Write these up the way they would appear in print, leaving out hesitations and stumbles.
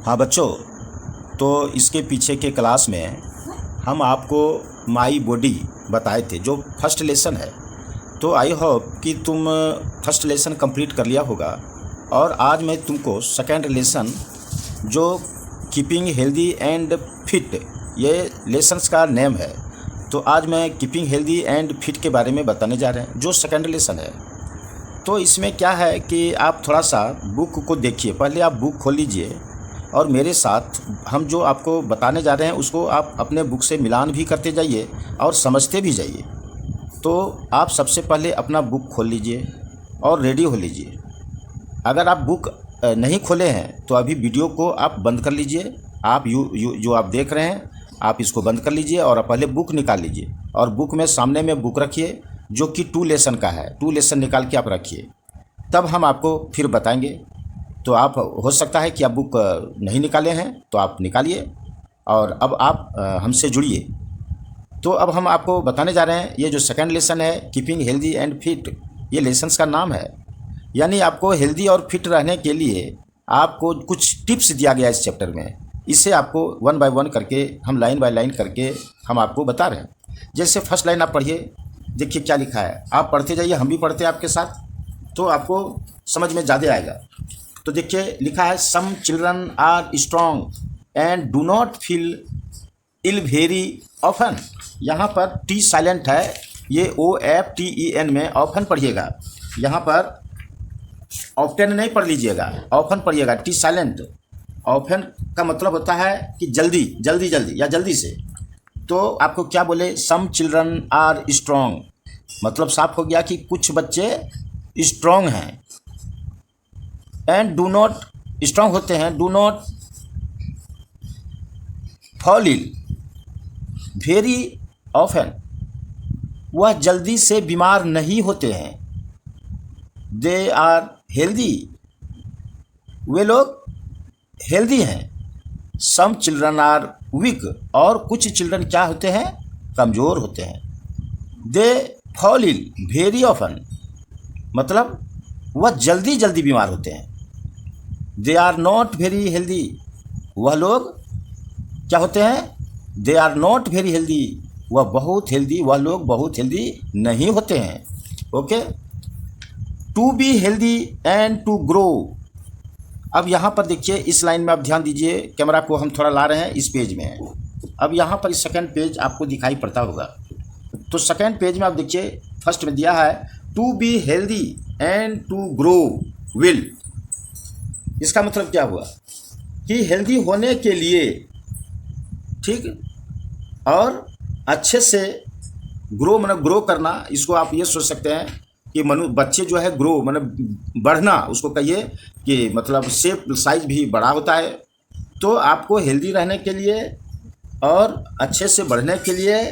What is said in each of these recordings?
हाँ बच्चों, तो इसके पीछे के क्लास में हम आपको माई बॉडी बताए थे जो फर्स्ट लेसन है। तो आई होप कि तुम फर्स्ट लेसन कंप्लीट कर लिया होगा। और आज मैं तुमको सेकंड लेसन जो कीपिंग हेल्दी एंड फिट, ये लेसन्स का नेम है। तो आज मैं कीपिंग हेल्दी एंड फिट के बारे में बताने जा रहे हैं जो सेकंड लेसन है। तो इसमें क्या है कि आप थोड़ा सा बुक को देखिए, पहले आप बुक खोल लीजिए और मेरे साथ हम जो आपको बताने जा रहे हैं उसको आप अपने बुक से मिलान भी करते जाइए और समझते भी जाइए। तो आप सबसे पहले अपना बुक खोल लीजिए और रेडी हो लीजिए। अगर आप बुक नहीं खोले हैं तो अभी वीडियो को आप बंद कर लीजिए। आप जो आप देख रहे हैं आप इसको बंद कर लीजिए और पहले बुक निकाल लीजिए और बुक में सामने में बुक रखिए जो कि 2 लेसन का है। 2 लेसन निकाल के आप रखिए, तब हम आपको फिर बताएंगे। तो आप हो सकता है कि आप बुक नहीं निकाले हैं तो आप निकालिए और अब आप हमसे जुड़िए। तो अब हम आपको बताने जा रहे हैं ये जो सेकंड लेसन है कीपिंग हेल्दी एंड फिट, ये लेसन्स का नाम है। यानी आपको हेल्दी और फिट रहने के लिए आपको कुछ टिप्स दिया गया है इस चैप्टर में। इसे आपको 1 बाय 1 करके हम लाइन बाय लाइन करके हम आपको बता रहे हैं। जैसे फर्स्ट लाइन आप पढ़िए, देखिए क्या लिखा है। आप पढ़ते जाइए, हम भी पढ़ते हैं आपके साथ, तो आपको समझ में ज़्यादा आएगा। तो देखिए लिखा है, some children are strong and do not feel ill very often. यहाँ पर टी साइलेंट है, ये OFTEN में ऑफन पढ़िएगा। यहाँ पर ऑफ्टन नहीं पढ़ लीजिएगा, ऑफन पढ़िएगा। टी साइलेंट, ऑफन का मतलब होता है कि जल्दी जल्दी जल्दी या जल्दी से। तो आपको क्या बोले, सम चिल्ड्रन आर स्ट्रॉन्ग, मतलब साफ हो गया कि कुछ बच्चे स्ट्रॉन्ग हैं। एंड डू नॉट, स्ट्रॉन्ग होते हैं, do not fall ill very often, वह जल्दी से बीमार नहीं होते हैं। दे आर हेल्दी, वे लोग हेल्दी हैं। सम चिल्ड्रन आर वीक, और कुछ चिल्ड्रन क्या होते हैं, कमज़ोर होते हैं। They fall ill very often, मतलब वह जल्दी जल्दी बीमार होते हैं। They are not very healthy, वह लोग क्या होते हैं, they are not very healthy, वह बहुत हेल्दी, वह लोग बहुत हेल्दी नहीं होते हैं। Okay, to be healthy and to grow. अब यहाँ पर देखिए इस लाइन में आप ध्यान दीजिए, कैमरा को हम थोड़ा ला रहे हैं इस पेज में। अब यहाँ पर इस सेकंड पेज आपको दिखाई पड़ता होगा। तो सेकंड पेज में आप देखिए फर्स्ट में दिया है to be healthy and to grow well. इसका मतलब क्या हुआ कि हेल्दी होने के लिए, ठीक, और अच्छे से ग्रो मतलब ग्रो करना, इसको आप ये सोच सकते हैं कि बच्चे जो है ग्रो मतलब बढ़ना, उसको कहिए कि मतलब शेप साइज भी बड़ा होता है। तो आपको हेल्दी रहने के लिए और अच्छे से बढ़ने के लिए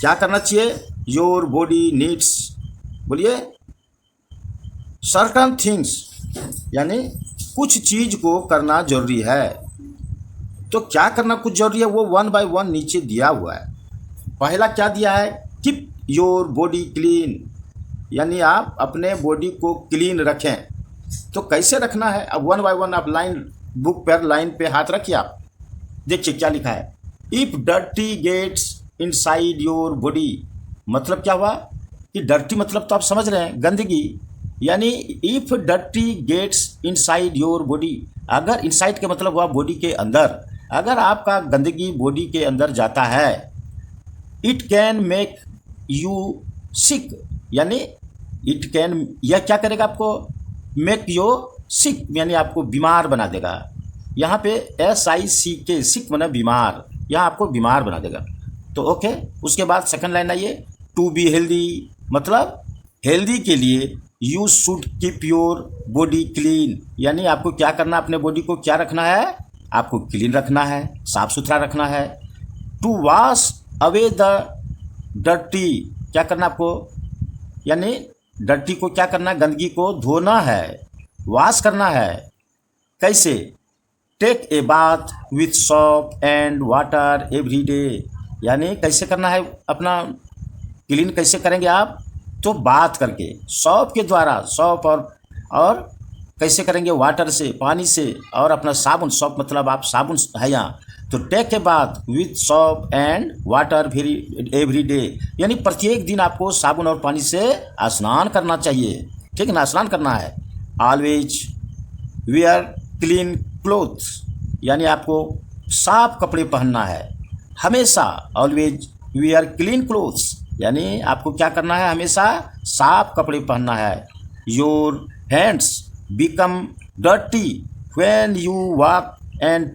क्या करना चाहिए, योर बॉडी नीड्स, बोलिए, सर्टन थिंग्स, यानी कुछ चीज़ को करना जरूरी है। तो क्या करना कुछ जरूरी है, वो 1 बाय 1 नीचे दिया हुआ है। पहला क्या दिया है, कीप योर बॉडी क्लीन, यानी आप अपने बॉडी को क्लीन रखें। तो कैसे रखना है, अब 1 बाय 1 आप लाइन बुक पर लाइन पे हाथ रखिए। आप देखिए क्या लिखा है, if dirty gets inside your body, मतलब क्या हुआ कि डर्टी मतलब तो आप समझ रहे हैं, गंदगी। यानी if dirty gets inside your body, अगर इनसाइड के मतलब हुआ बॉडी के अंदर, अगर आपका गंदगी बॉडी के अंदर जाता है, it can make you sick, यानी इट कैन, यह क्या करेगा आपको, मेक यू सिक, यानी आपको बीमार बना देगा। यहाँ पे SICK, सिक मतलब बीमार, यहाँ आपको बीमार बना देगा। तो ओके, उसके बाद सेकंड लाइन आइए, टू बी हेल्दी, मतलब हेल्दी के लिए you should keep your body clean, यानी आपको क्या करना, अपने बॉडी को क्या रखना है, आपको क्लीन रखना है, साफ सुथरा रखना है। To wash away the dirty, क्या करना आपको, यानी डर्टी को क्या करना, गंदगी को धोना है, वॉश करना है। कैसे, take a bath with soap and water every day, यानी कैसे करना है, अपना क्लीन कैसे करेंगे आप, तो बाथ करके, सॉप के द्वारा, सॉप और कैसे करेंगे? वाटर से, पानी से, और अपना साबुन, सॉप मतलब आप साबुन है यहाँ, तो टेक के बाद with soap and water every day, यानी प्रत्येक दिन आपको साबुन और पानी से स्नान करना चाहिए, ठीक है ना, स्नान करना है। ऑलवेज वेयर क्लीन क्लोथ्स, यानी आपको साफ कपड़े पहनना है हमेशा। ऑलवेज वेयर क्लीन क्लोथ्स, यानी आपको क्या करना है? हमेशा साफ कपड़े पहनना है। Your hands become dirty when you work and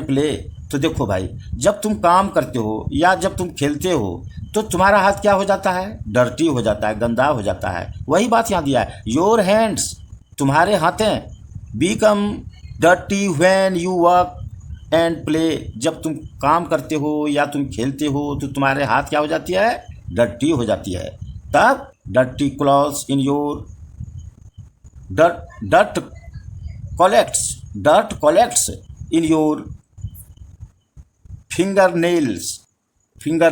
play. तो देखो भाई, जब तुम काम करते हो या जब तुम खेलते हो तो तुम्हारा हाथ क्या हो जाता है? डर्टी हो जाता है, गंदा हो जाता है। वही बात यहाँ दिया है, योर हैंड्स, तुम्हारे हाथें, become dirty when you work and play, जब तुम काम करते हो या तुम खेलते हो तो तुम्हारे हाथ क्या हो जाती है? डर्टी हो जाती है। तब dirty clothes in your dirt collects in your finger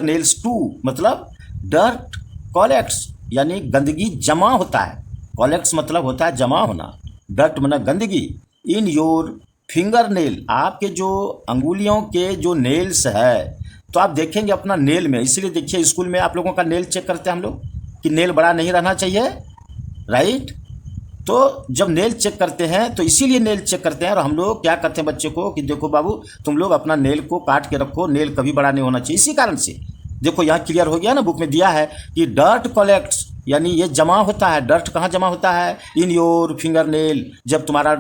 nails too, मतलब डर्ट कलेक्ट्स यानी गंदगी जमा होता है, कलेक्ट्स मतलब होता है जमा होना, डर्ट मतलब गंदगी, इन योर फिंगर नेल, आपके जो अंगुलियों के जो नेल्स है, तो आप देखेंगे अपना नेल में, इसीलिए देखिए स्कूल में आप लोगों का नेल चेक करते हैं हम लोग कि नेल बड़ा नहीं रहना चाहिए, राइट। तो जब नेल चेक करते हैं तो इसीलिए नेल चेक करते हैं, और हम लोग क्या करते हैं बच्चे को कि देखो बाबू तुम लोग अपना नेल को काट के रखो, नेल कभी बड़ा नहीं होना चाहिए। इसी कारण से देखो यहाँ क्लियर हो गया ना, बुक में दिया है कि डर्ट कलेक्ट्स, यानी ये जमा होता है। डर्ट कहाँ जमा होता है? इन योर फिंगर नेल, जब तुम्हारा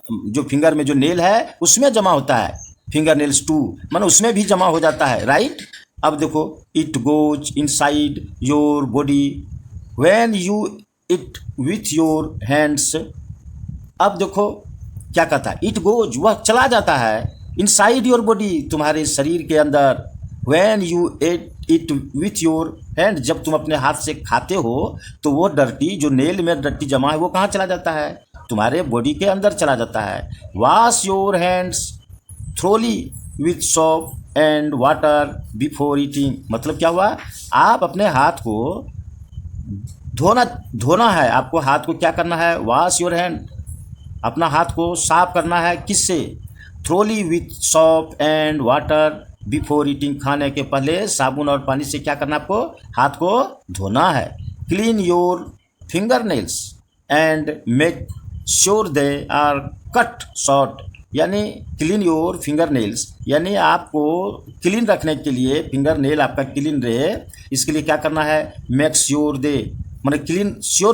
जो फिंगर में जो नेल है उसमें जमा होता है, फिंगर नेल्स टू मानो उसमें भी जमा हो जाता है, राइट। अब देखो, it goes inside your body when you it with your hands. अब देखो क्या कहता है, इट गोज, वह चला जाता है, इनसाइड योर बॉडी, तुम्हारे शरीर के अंदर, when you it with your hand, जब तुम अपने हाथ से खाते हो तो वो डर्टी, जो नेल में डर्टी जमा है वो कहाँ चला जाता है? तुम्हारे बॉडी के अंदर चला जाता है। Wash your hands thoroughly with soap and water before eating, मतलब क्या हुआ? आप अपने हाथ को धोना है, आपको हाथ को क्या करना है? वॉश योर हैंड, अपना हाथ को साफ करना है, किससे? Thoroughly with soap and water before eating, खाने के पहले साबुन और पानी से क्या करना है? आपको हाथ को धोना है। Clean your finger nails and make sure they are cut short, यानी क्लीन योर फिंगर नेल्स, यानी आपको क्लीन रखने के लिए फिंगर नेल आपका क्लीन रहे, इसके लिए क्या करना है? मेक श्योर दे, मतलब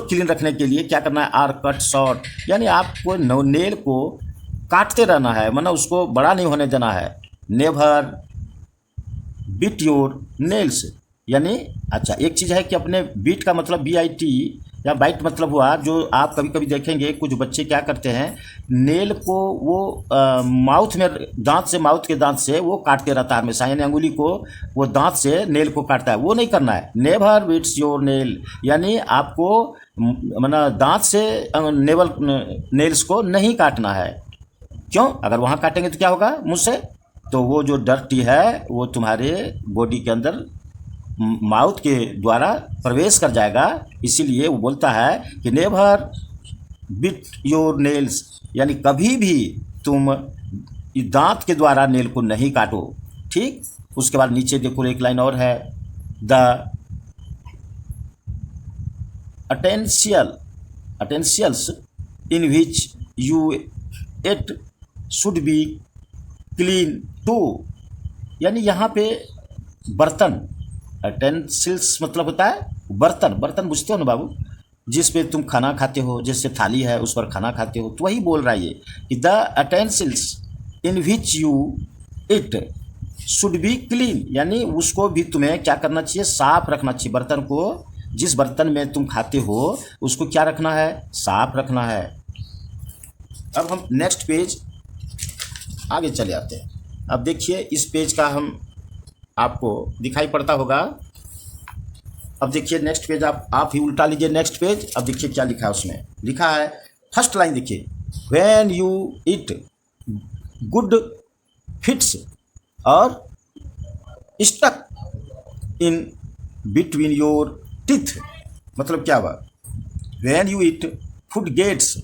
क्लीन रखने के लिए क्या करना है? आर कट शॉर्ट, यानी आपको नेल को काटते रहना है, मतलब उसको बड़ा नहीं होने देना है। नेवर बीट योर नेल्स, यानी अच्छा एक चीज़ है कि अपने बीट का मतलब BIT या बाइट मतलब हुआ, जो आप कभी कभी देखेंगे कुछ बच्चे क्या करते हैं, नेल को वो माउथ में माउथ के दांत से वो काटते रहता है हमेशा, यानी अंगुली को वो दांत से नेल को काटता है, वो नहीं करना है। नेवर बीट्स योर नेल, यानी आपको मतलब दांत से नेल्स को नहीं काटना है। क्यों? अगर वहाँ काटेंगे तो क्या होगा? मुँह से तो वो जो डर्टी है वो तुम्हारे बॉडी के अंदर माउथ के द्वारा प्रवेश कर जाएगा, इसीलिए वो बोलता है कि नेवर बिट योर नेल्स, यानी कभी भी तुम दांत के द्वारा नेल को नहीं काटो, ठीक। उसके बाद नीचे देखो एक लाइन और है, the essentials in which you eat should be clean too, यानी यहाँ पे बर्तन, अटेंसिल्स मतलब होता है बर्तन, बर्तन बुझते हो ना बाबू, जिस पे तुम खाना खाते हो, जैसे थाली है उस पर खाना खाते हो, तो वही बोल रहा है ये कि the utensils in which you eat should be clean, यानी उसको भी तुम्हें क्या करना चाहिए? साफ रखना चाहिए। बर्तन को, जिस बर्तन में तुम खाते हो उसको क्या रखना है? साफ रखना है। अब हम नेक्स्ट पेज आगे चले आते हैं। अब देखिए इस पेज का हम आपको दिखाई पड़ता होगा। अब देखिए नेक्स्ट पेज, आप ही उल्टा लीजिए नेक्स्ट पेज। अब देखिए क्या लिखा है उसमें, लिखा है फर्स्ट लाइन देखिए, when you eat good fits और stuck in between your teeth, मतलब क्या हुआ? When you eat food gets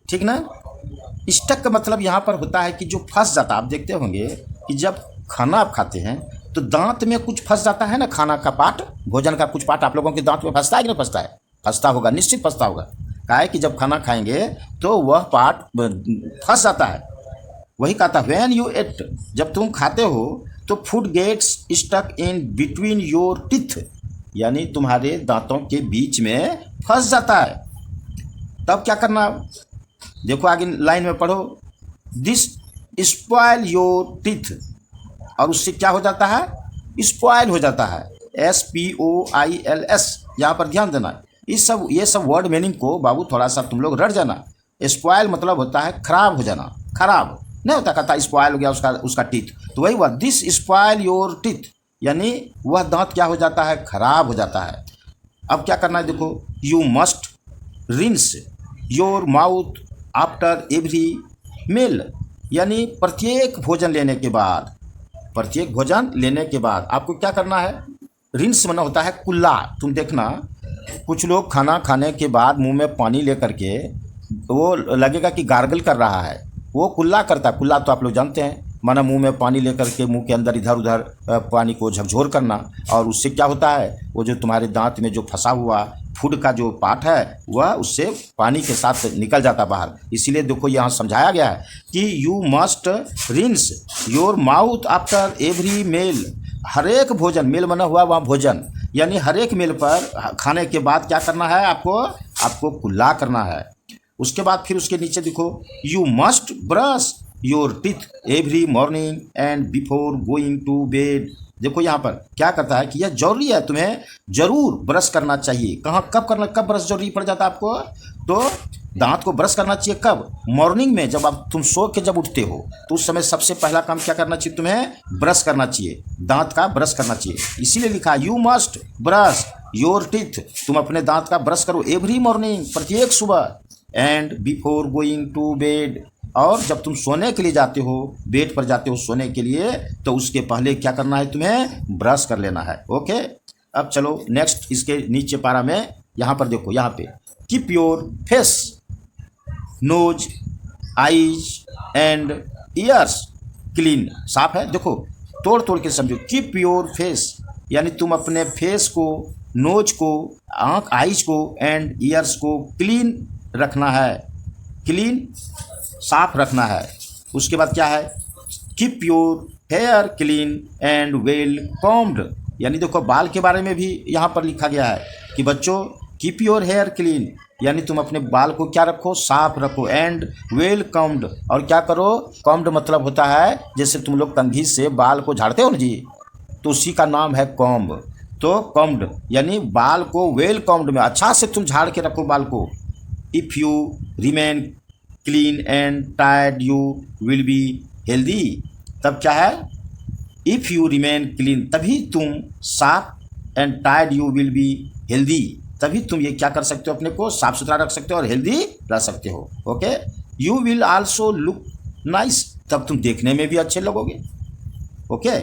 ठीक ना। स्टक का मतलब यहाँ पर होता है कि जो फंस जाता है। आप देखते होंगे कि जब खाना आप खाते हैं तो दांत में कुछ फंस जाता है ना, खाना का पार्ट, भोजन का कुछ पार्ट आप लोगों के दांत में फंसता है कि नहीं फंसता है? फंसता होगा, निश्चित फंसता होगा। कहा है कि जब खाना खाएंगे तो वह पार्ट फंस जाता है। वही कहा था व्हेन यू एट, जब तुम खाते हो तो food gets stuck in between your teeth, यानी तुम्हारे दांतों के बीच में फंस जाता है। तब क्या करना, देखो आगे लाइन में पढ़ो, दिस स्पॉइल योर टीथ, और उससे क्या हो जाता है, स्पॉइल हो जाता है, SPOILS। यहाँ पर ध्यान देना, ये सब वर्ड मीनिंग को बाबू थोड़ा सा तुम लोग रट जाना। स्पॉइल मतलब होता है खराब हो जाना, खराब नहीं होता, कहता स्पॉइल हो गया उसका टीथ, तो वही हुआ, दिस स्पॉइल योर टीथ, यानी वह दांत क्या हो जाता है, खराब हो जाता है। अब क्या करना है देखो, you must rinse your mouth after every meal, यानी प्रत्येक भोजन लेने के बाद, प्रत्येक भोजन लेने के बाद आपको क्या करना है, रिंस मना होता है कुल्ला। तुम देखना कुछ लोग खाना खाने के बाद मुंह में पानी लेकर के वो लगेगा कि गार्गल कर रहा है, वो कुल्ला करता है। कुल्ला तो आप लोग जानते हैं, माना मुंह में पानी लेकर के मुंह के अंदर इधर उधर पानी को झकझोर करना, और उससे क्या होता है, वो जो तुम्हारे दांत में जो फंसा हुआ फूड का जो पार्ट है वह उससे पानी के साथ निकल जाता बाहर। इसीलिए देखो यहाँ समझाया गया है कि you must rinse your mouth after every meal, हर एक भोजन, मील बना हुआ वहाँ भोजन, यानी हर एक मील पर खाने के बाद क्या करना है, आपको कुल्ला करना है। उसके बाद फिर उसके नीचे देखो, you must brush your teeth every morning and before going to bed. देखो यहाँ पर क्या करता है कि यह जरूरी है, तुम्हें जरूर ब्रश करना चाहिए। कहाँ कब करना, कब ब्रश जरूरी पड़ जाता है आपको, तो दांत को ब्रश करना चाहिए कब, मॉर्निंग में, जब तुम सो के जब उठते हो तो उस समय सबसे पहला काम क्या करना चाहिए, तुम्हें ब्रश करना चाहिए, दांत का ब्रश करना चाहिए। इसीलिए लिखा you must brush your teeth, तुम अपने दांत का ब्रश करो एवरी मॉर्निंग, प्रत्येक सुबह, and before going to bed, और जब तुम सोने के लिए जाते हो, बेड पर जाते हो सोने के लिए, तो उसके पहले क्या करना है, तुम्हें ब्रश कर लेना है। ओके, अब चलो नेक्स्ट, इसके नीचे पारा में यहाँ पर देखो, यहाँ पे keep your face nose eyes and years clean, साफ है। देखो तोड़ तोड़ के समझो, कीप योर फेस, यानी तुम अपने फेस को, नोज को, आँख आईज को एंड ईयर्स को क्लीन रखना है, क्लीन साफ रखना है। उसके बाद क्या है, keep your hair clean and well combed, यानी देखो बाल के बारे में भी यहाँ पर लिखा गया है कि बच्चों कीप योर हेयर क्लीन, यानी तुम अपने बाल को क्या रखो, साफ रखो, एंड वेल कॉम्ड, और क्या करो, कॉम्ड मतलब होता है जैसे तुम लोग कंघी से बाल को झाड़ते हो ना जी, तो उसी का नाम है कॉम्ब। तो कॉम्ड यानी बाल को वेल कॉम्ड में अच्छा से तुम झाड़ के रखो बाल को। If you remain clean and tired you will be healthy, तब क्या है, इफ़ यू रिमेन क्लीन, तभी तुम साफ, and tired you will be healthy, तभी तुम ये क्या कर सकते हो, अपने को साफ सुथरा रख सकते हो और हेल्दी रह सकते हो। Okay, you will also look nice, तब तुम देखने में भी अच्छे लगोगे। ओके,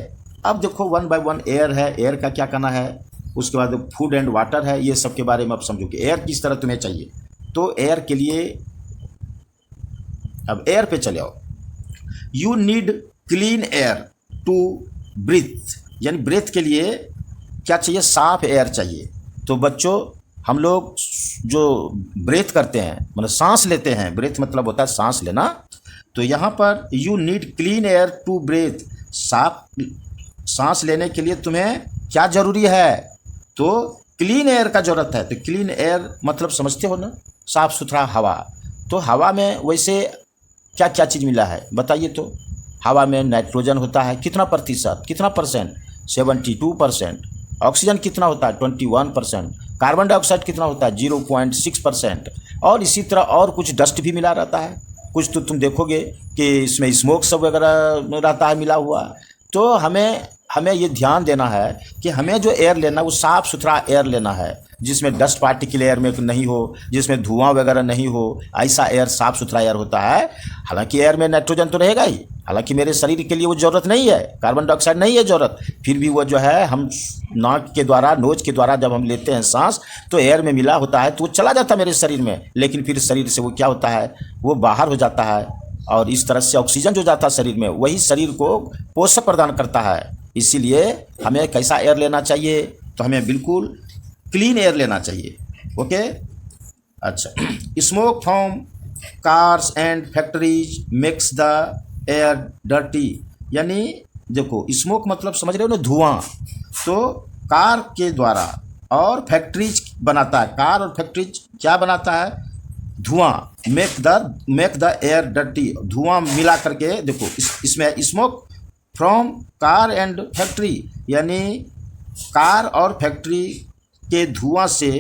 अब देखो वन बाय वन, एयर है, एयर का क्या करना है, उसके बाद फूड एंड वाटर है, ये सब के बारे में आप समझो कि एयर किस तरह तुम्हें चाहिए। तो एयर के लिए, अब एयर पे चले आओ, you need clean air to breathe, यानी ब्रेथ के लिए क्या चाहिए, साफ एयर चाहिए। तो बच्चों हम लोग जो ब्रेथ करते हैं, मतलब सांस लेते हैं, ब्रेथ मतलब होता है सांस लेना, तो यहाँ पर you need clean air to breathe, साफ सांस लेने के लिए तुम्हें क्या जरूरी है, तो क्लीन एयर का जरूरत है। तो क्लीन एयर मतलब समझते हो ना, साफ सुथरा हवा। तो हवा में वैसे क्या क्या चीज़ मिला है बताइए, तो हवा में नाइट्रोजन होता है कितना प्रतिशत, कितना परसेंट, 72%, ऑक्सीजन कितना होता है 21%, कार्बन डाइऑक्साइड कितना होता है 0.6%, और इसी तरह और कुछ डस्ट भी मिला रहता है, कुछ तो तुम देखोगे कि इसमें स्मोक सब वगैरह रहता है मिला हुआ। तो हमें ये ध्यान देना है कि हमें जो एयर लेना है वो साफ़ सुथरा एयर लेना है। जिसमें डस्ट पार्टिकल एयर में नहीं हो, जिसमें धुआं वगैरह नहीं हो, ऐसा एयर साफ़ सुथरा एयर होता है। हालांकि एयर में नाइट्रोजन तो रहेगा ही, हालांकि मेरे शरीर के लिए वो ज़रूरत नहीं है, कार्बन डाइऑक्साइड नहीं है ज़रूरत, फिर भी वो जो है हम नाक के द्वारा, नोज के द्वारा जब हम लेते हैं सांस तो एयर में मिला होता है, तो वो चला जाता है मेरे शरीर में, लेकिन फिर शरीर से वो क्या होता है, वो बाहर हो जाता है, और इस तरह से ऑक्सीजन जो जाता है शरीर में वही शरीर को पोषक प्रदान करता है। इसीलिए हमें कैसा एयर लेना चाहिए, तो हमें बिल्कुल क्लीन एयर लेना चाहिए। ओके, अच्छा। Smoke from cars and factories makes the air dirty, यानी देखो स्मोक मतलब समझ रहे हो ना, धुआं, तो कार के द्वारा और फैक्ट्रीज बनाता है, कार और फैक्ट्रीज क्या बनाता है, धुआं, मेक द एयर डर्टी, धुआं मिला करके, देखो इसमें smoke from car and factory, यानी कार और फैक्ट्री के धुआं से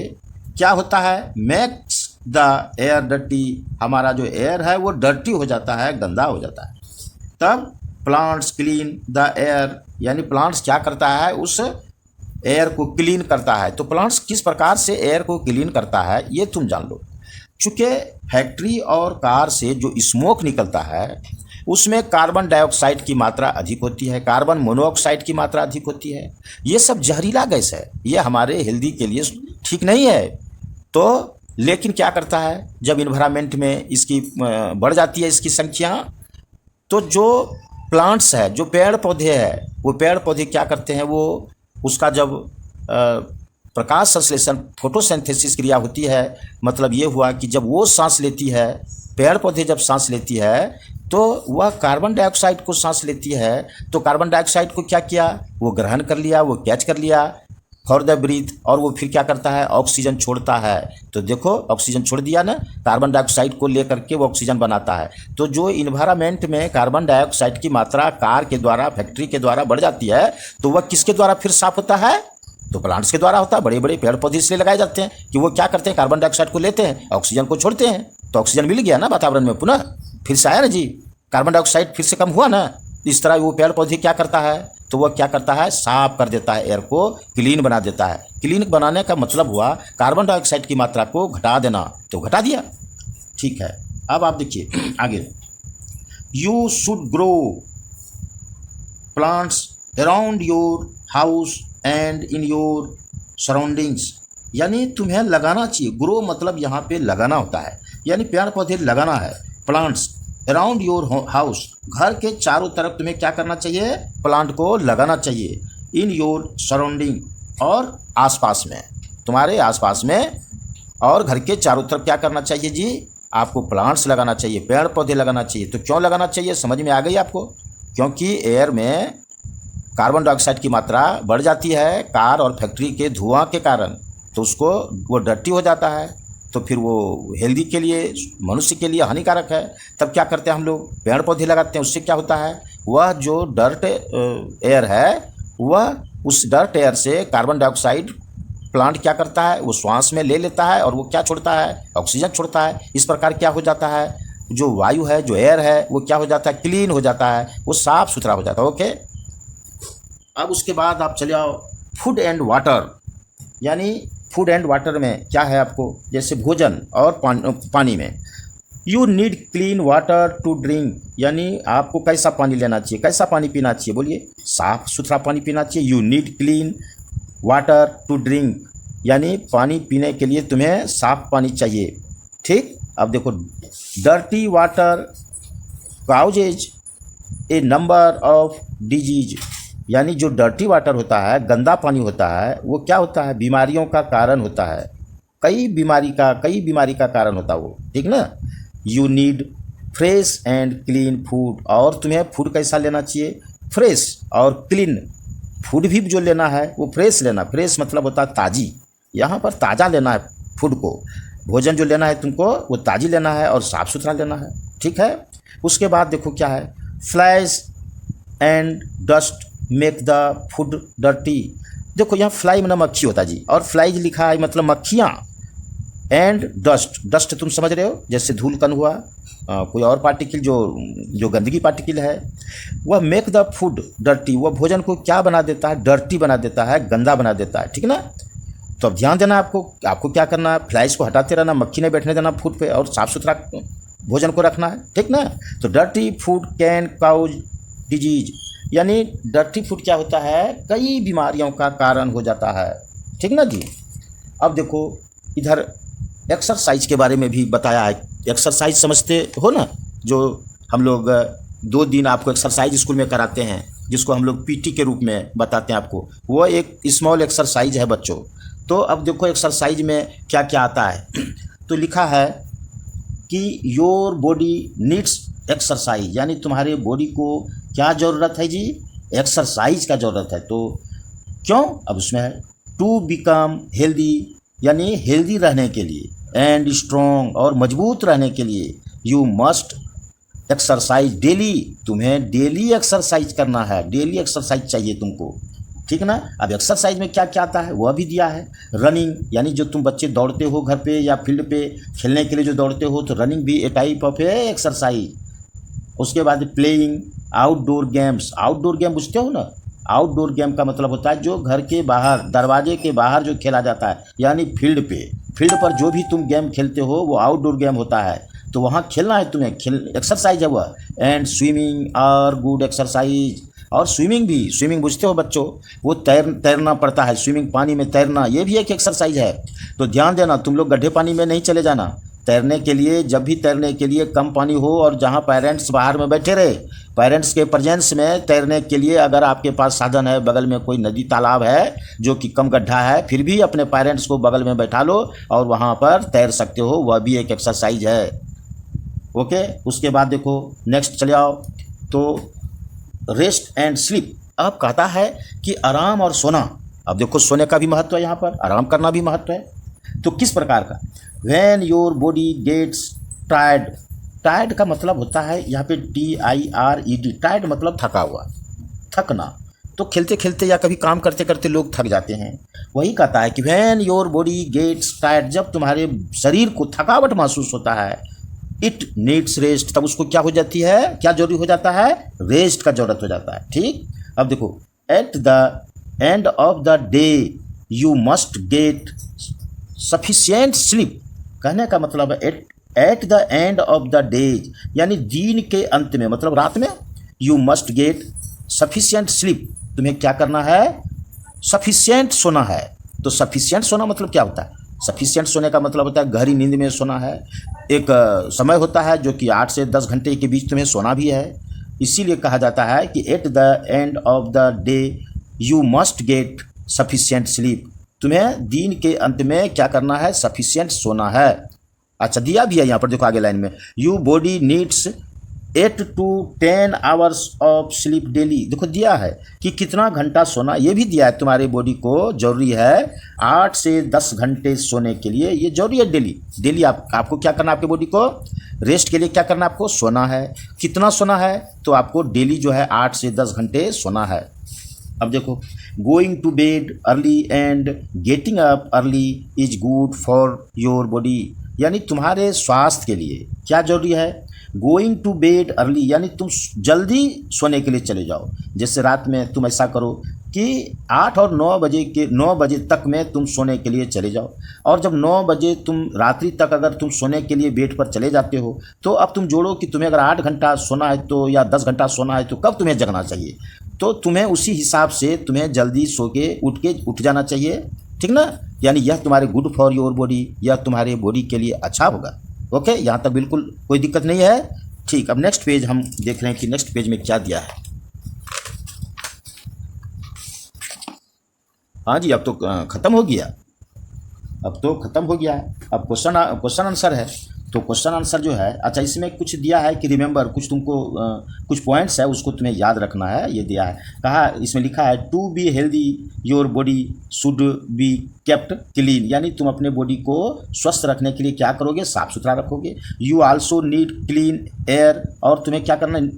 क्या होता है, मेक्स द एयर डर्टी, हमारा जो एयर है वो डर्टी हो जाता है, गंदा हो जाता है। तब प्लांट्स क्लीन द एयर, यानी प्लांट्स क्या करता है, उस एयर को क्लीन करता है। तो प्लांट्स किस प्रकार से एयर को क्लीन करता है ये तुम जान लो। चूँकि फैक्ट्री और कार से जो स्मोक निकलता है उसमें कार्बन डाइऑक्साइड की मात्रा अधिक होती है, कार्बन मोनोऑक्साइड की मात्रा अधिक होती है, ये सब जहरीला गैस है, ये हमारे हेल्दी के लिए ठीक नहीं है। तो लेकिन क्या करता है, जब इन्वायरमेंट में इसकी बढ़ जाती है इसकी संख्या, तो जो प्लांट्स है, जो पेड़ पौधे हैं, वो पेड़ पौधे क्या करते हैं, वो उसका जब प्रकाश संश्लेषण फोटोसिंथेसिस क्रिया होती है, मतलब ये हुआ कि जब वो सांस लेती है, पेड़ पौधे जब सांस लेती है तो वह कार्बन डाइऑक्साइड को सांस लेती है, तो कार्बन डाइऑक्साइड को क्या किया, वो ग्रहण कर लिया, वो कैच कर लिया फॉर द ब्रीथ, और वो फिर क्या करता है, ऑक्सीजन छोड़ता है। तो देखो ऑक्सीजन छोड़ दिया ना, कार्बन डाइऑक्साइड को लेकर के वो ऑक्सीजन बनाता है। तो जो इन्वायरमेंट में कार्बन डाइऑक्साइड की मात्रा कार के द्वारा, फैक्ट्री के द्वारा बढ़ जाती है, तो वह किसके द्वारा फिर साफ होता है, तो प्लांट्स के द्वारा होता है। बड़े बड़े पेड़ पौधे इसलिए लगाए जाते हैं कि वो क्या करते हैं, कार्बन डाइऑक्साइड को लेते हैं, ऑक्सीजन को छोड़ते हैं, तो ऑक्सीजन मिल गया ना वातावरण में, पुनः फिर से आया ना जी, कार्बन डाइऑक्साइड फिर से कम हुआ ना। इस तरह वो पेड़ पौधे क्या करता है, तो वह क्या करता है, साफ कर देता है, एयर को क्लीन बना देता है। क्लीन बनाने का मतलब हुआ कार्बन डाइऑक्साइड की मात्रा को घटा देना, तो घटा दिया, ठीक है। अब आप देखिए आगे, you should grow plants around your house and in your surroundings, यानी तुम्हें लगाना चाहिए। ग्रो मतलब यहाँ पे लगाना होता है, यानी पेड़ पौधे लगाना है। प्लांट्स अराउंड योर हाउस, घर के चारों तरफ तुम्हें क्या करना चाहिए, प्लांट को लगाना चाहिए। इन योर सराउंडिंग, और आसपास में, तुम्हारे आसपास में और घर के चारों तरफ क्या करना चाहिए जी, आपको प्लांट्स लगाना चाहिए, पेड़ पौधे लगाना चाहिए। तो क्यों लगाना चाहिए, समझ में आ गई आपको, क्योंकि एयर में कार्बन डाइऑक्साइड की मात्रा बढ़ जाती है कार और फैक्ट्री के धुआं के कारण, तो उसको वो डर्टी हो जाता है, तो फिर वो हेल्दी के लिए, मनुष्य के लिए हानिकारक है। तब क्या करते हैं हम लोग, पेड़ पौधे लगाते हैं। उससे क्या होता है, वह जो डर्ट एयर है, वह उस डर्ट एयर से कार्बन डाइऑक्साइड प्लांट क्या करता है, वो श्वास में ले लेता है, और वो क्या छोड़ता है, ऑक्सीजन छोड़ता है। इस प्रकार क्या हो जाता है, जो वायु है, जो एयर है, वो क्या हो जाता है, क्लीन हो जाता है, वो साफ सुथरा हो जाता है। ओके, अब उसके बाद आप चले आओ फूड एंड वाटर, यानी फूड एंड वाटर में क्या है आपको, जैसे भोजन और पानी में, you need clean water to drink, यानी आपको कैसा पानी लेना चाहिए, कैसा पानी पीना चाहिए, बोलिए, साफ सुथरा पानी पीना चाहिए। You need clean water to drink, यानी पानी पीने के लिए तुम्हें साफ पानी चाहिए, ठीक। अब देखो, dirty water causes A number of disease, यानी जो डर्टी वाटर होता है, गंदा पानी होता है, वो क्या होता है, बीमारियों का कारण होता है, कई बीमारी का कारण होता है वो, ठीक ना। You need fresh and clean food, और तुम्हें फूड कैसा लेना चाहिए, फ्रेश और क्लीन फूड भी जो लेना है वो फ्रेश लेना। फ्रेश मतलब होता है ताज़ी, यहाँ पर ताज़ा लेना है फूड को, भोजन जो लेना है तुमको वो ताज़ी लेना है और साफ़ सुथरा लेना है, ठीक है। उसके बाद देखो क्या है, flies and dust make the food dirty, देखो यहाँ फ्लाई मतलब मक्खी होता है जी, और फ्लाइज लिखा है मतलब मक्खियाँ, एंड डस्ट, डस्ट तुम समझ रहे हो, जैसे धूल कण हुआ, कोई और पार्टिकल जो गंदगी पार्टिकल है, वह मेक द फूड डर्टी, वह भोजन को क्या बना देता है, डर्टी बना देता है, गंदा बना देता है, ठीक ना। तो अब ध्यान देना आपको, आपको क्या करना है, फ्लाइज को हटाते रहना, मक्खी नहीं बैठने देना फूड पे, और साफ़ सुथरा भोजन को रखना है, ठीक ना। तो dirty food can cause disease, यानी डर्टी फूड क्या होता है, कई बीमारियों का कारण हो जाता है, ठीक ना जी। अब देखो इधर एक्सरसाइज के बारे में भी बताया है। एक्सरसाइज समझते हो ना, जो हम लोग 2 दिन आपको एक्सरसाइज स्कूल में कराते हैं, जिसको हम लोग पीटी के रूप में बताते हैं आपको, वो एक स्मॉल एक्सरसाइज है बच्चों। तो अब देखो एक्सरसाइज में क्या क्या आता है। तो लिखा है कि योर बॉडी नीड्स एक्सरसाइज, यानी तुम्हारे बॉडी को क्या ज़रूरत है जी, एक्सरसाइज का ज़रूरत है। तो क्यों, अब उसमें है टू बिकम हेल्दी, यानी हेल्दी रहने के लिए, एंड स्ट्रॉन्ग, और मजबूत रहने के लिए, यू मस्ट एक्सरसाइज डेली, तुम्हें डेली एक्सरसाइज करना है, डेली एक्सरसाइज चाहिए तुमको, ठीक ना। अब एक्सरसाइज में क्या क्या आता है वह भी दिया है। रनिंग, यानी जो तुम बच्चे दौड़ते हो घर पे या फील्ड पे खेलने के लिए जो दौड़ते हो, तो रनिंग भी ए टाइप ऑफ है एक्सरसाइज। उसके बाद playing outdoor games, outdoor game बुझते हो ना, आउटडोर गेम का मतलब होता है जो घर के बाहर, दरवाजे के बाहर जो खेला जाता है, यानी फील्ड पे, फील्ड पर जो भी तुम गेम खेलते हो वो आउटडोर गेम होता है, तो वहाँ खेलना है तुम्हें, एक्सरसाइज है वह। And swimming are good exercise, और स्विमिंग भी, स्विमिंग बुझते हो बच्चों, वो तैरना पड़ता है, स्विमिंग पानी में तैरना, ये भी एक एक्सरसाइज है। तो ध्यान देना, तुम लोग गड्ढे पानी में नहीं चले जाना तैरने के लिए। जब भी तैरने के लिए कम पानी हो और जहाँ पेरेंट्स बाहर में बैठे रहे, पेरेंट्स के प्रेजेंस में तैरने के लिए अगर आपके पास साधन है, बगल में कोई नदी तालाब है जो कि कम गड्ढा है, फिर भी अपने पेरेंट्स को बगल में बैठा लो और वहाँ पर तैर सकते हो, वह भी एक एक्सरसाइज है। ओके, उसके बाद देखो नेक्स्ट चले आओ, तो रेस्ट एंड स्लीप। अब कहता है कि आराम और सोना। अब देखो सोने का भी महत्व है यहाँ पर, आराम करना भी महत्व है। तो किस प्रकार का, when your body gets tired, tired का मतलब होता है यहाँ पे TIRED, टायर्ड मतलब थका हुआ, थकना। तो खेलते खेलते या कभी काम करते करते लोग थक जाते हैं, वही कहता है कि when your body gets tired, जब तुम्हारे शरीर को थकावट महसूस होता है, इट नीड्स रेस्ट, तब उसको क्या हो जाती है, क्या जरूरी हो जाता है, रेस्ट का जरूरत हो जाता है, ठीक। अब देखो at the end of the day you must get sufficient sleep, कहने का मतलब है at the end of the day, यानी दिन के अंत में, मतलब रात में, you must get sufficient sleep, तुम्हें क्या करना है, सफिशिएंट सोना है। तो सफिशिएंट सोना मतलब क्या होता है, सफिशिएंट सोने का मतलब होता है गहरी नींद में सोना है। एक समय होता है जो कि 8 से 10 घंटे के बीच तुम्हें सोना भी है, इसीलिए कहा जाता है कि at the end of the day you must get sufficient sleep, तुम्हें दिन के अंत में क्या करना है, सफिशिएंट सोना है। अच्छा दिया भी है यहाँ पर, देखो आगे लाइन में, you body needs 8 to 10 hours of sleep daily, देखो दिया है कि कितना घंटा सोना, ये भी दिया है, तुम्हारी बॉडी को जरूरी है 8 से 10 घंटे सोने के लिए, ये जरूरी है डेली। डेली आपको क्या करना है, आपकी बॉडी को रेस्ट के लिए क्या करना है, आपको सोना है। कितना सोना है, तो आपको डेली जो है 8 से 10 घंटे सोना है। अब देखो going to bed early and getting up early is good for your body, यानी तुम्हारे स्वास्थ्य के लिए क्या जरूरी है, गोइंग टू बेड अर्ली, यानी तुम जल्दी सोने के लिए चले जाओ। जैसे रात में तुम ऐसा करो कि 8 और 9 बजे तक में तुम सोने के लिए चले जाओ, और जब 9 बजे तुम रात्रि तक अगर तुम सोने के लिए बेड पर चले जाते हो, तो अब तुम जोड़ो कि तुम्हें अगर 8 घंटा सोना है तो, या 10 घंटा सोना है, तो कब तुम्हें जगना चाहिए, तो तुम्हें उसी हिसाब से तुम्हें जल्दी सो के उठ जाना चाहिए, ठीक ना। यानी यह तुम्हारे गुड फॉर योर बॉडी, यह तुम्हारे बॉडी के लिए अच्छा होगा। ओके, यहाँ तक बिल्कुल कोई दिक्कत नहीं है, ठीक। अब नेक्स्ट पेज हम देख रहे हैं कि नेक्स्ट पेज में क्या दिया है। हाँ जी, अब तो ख़त्म हो गया, अब तो ख़त्म हो गया है। अब क्वेश्चन आंसर है। तो क्वेश्चन आंसर जो है, अच्छा इसमें कुछ दिया है कि रिमेंबर, कुछ तुमको कुछ पॉइंट्स है उसको तुम्हें याद रखना है, ये दिया है। कहा इसमें लिखा है to be healthy your body should be kept clean, यानी तुम अपने बॉडी को स्वस्थ रखने के लिए क्या करोगे, साफ सुथरा रखोगे। You also need clean air, और तुम्हें क्या करना है,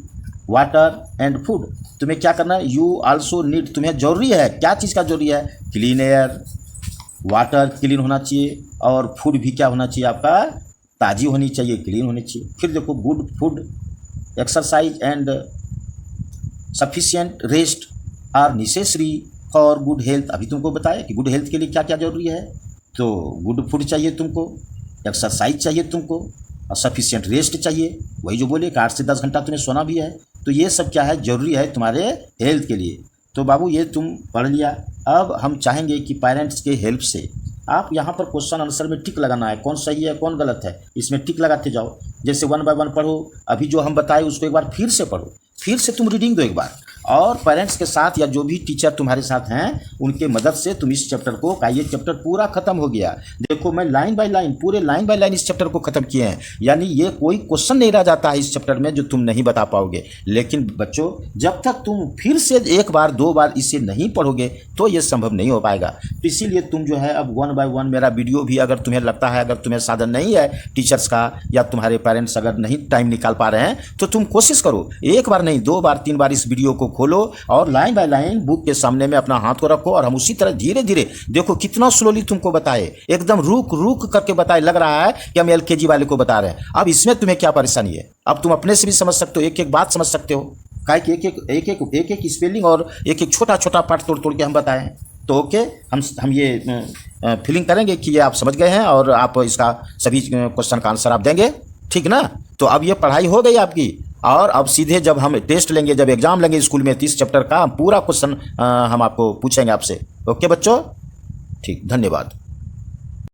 वाटर एंड फूड, तुम्हें क्या करना है, यू आल्सो नीड, तुम्हें जरूरी है, क्या चीज़ का जरूरी है, क्लीन एयर, वाटर क्लीन होना चाहिए, और फूड भी क्या होना चाहिए आपका, ताज़ी होनी चाहिए, क्लीन होनी चाहिए। फिर देखो good food, exercise and sufficient rest are necessary for good health, अभी तुमको बताया कि गुड हेल्थ के लिए क्या क्या जरूरी है। तो गुड फूड चाहिए तुमको, एक्सरसाइज चाहिए तुमको, और सफिशिएंट रेस्ट चाहिए। वही जो बोले कि 8 से 10 घंटा तुम्हें सोना भी है। तो ये सब क्या है, जरूरी है तुम्हारे हेल्थ के लिए। तो बाबू ये तुम पढ़ लिया। अब हम चाहेंगे कि पेरेंट्स के हेल्प से आप यहाँ पर क्वेश्चन आंसर में टिक लगाना है, कौन सही है कौन गलत है, इसमें टिक लगाते जाओ। जैसे 1 बाय 1 पढ़ो, अभी जो हम बताए उसको एक बार फिर से पढ़ो, फिर से तुम रीडिंग दो एक बार, और पेरेंट्स के साथ या जो भी टीचर तुम्हारे साथ हैं उनके मदद से तुम इस चैप्टर को का ये चैप्टर पूरा खत्म हो गया। देखो मैं लाइन बाय लाइन, पूरे लाइन बाय लाइन इस चैप्टर को खत्म किए हैं, यानी ये कोई क्वेश्चन नहीं रह जाता है इस चैप्टर में जो तुम नहीं बता पाओगे। लेकिन बच्चों जब तक तुम फिर से 1 बार 2 बार इसे नहीं पढ़ोगे तो ये संभव नहीं हो पाएगा। तो इसीलिए तुम जो है अब 1 बाय 1 मेरा वीडियो भी अगर तुम्हें लगता है, अगर तुम्हें साधन नहीं है टीचर्स का या तुम्हारे पेरेंट्स अगर नहीं टाइम निकाल पा रहे हैं, तो तुम कोशिश करो 1 बार नहीं 2 बार 3 बार इस वीडियो को खोलो और लाइन बाय लाइन बुक के सामने में अपना हाथ को रखो, और हम उसी तरह धीरे धीरे, देखो कितना स्लोली तुमको बताए, एकदम रुक रुक करके बताए, लग रहा है कि हम LKG वाले को बता रहे हैं। अब इसमें तुम्हें क्या परेशानी है, अब तुम अपने से भी समझ सकते हो, एक एक बात समझ सकते हो, काहे कि एक एक स्पेलिंग और एक एक छोटा छोटा पार्ट तोड़ तोड़ के हम बताएं। तो ओके, हम ये फीलिंग करेंगे कि ये आप समझ गए हैं और आप इसका सभी क्वेश्चन का आंसर आप देंगे, ठीक ना। तो अब ये पढ़ाई हो गई आपकी, और अब सीधे जब हम टेस्ट लेंगे, जब एग्जाम लेंगे स्कूल में 30 चैप्टर का पूरा क्वेश्चन हम आपको पूछेंगे आपसे। ओके बच्चों, ठीक, धन्यवाद।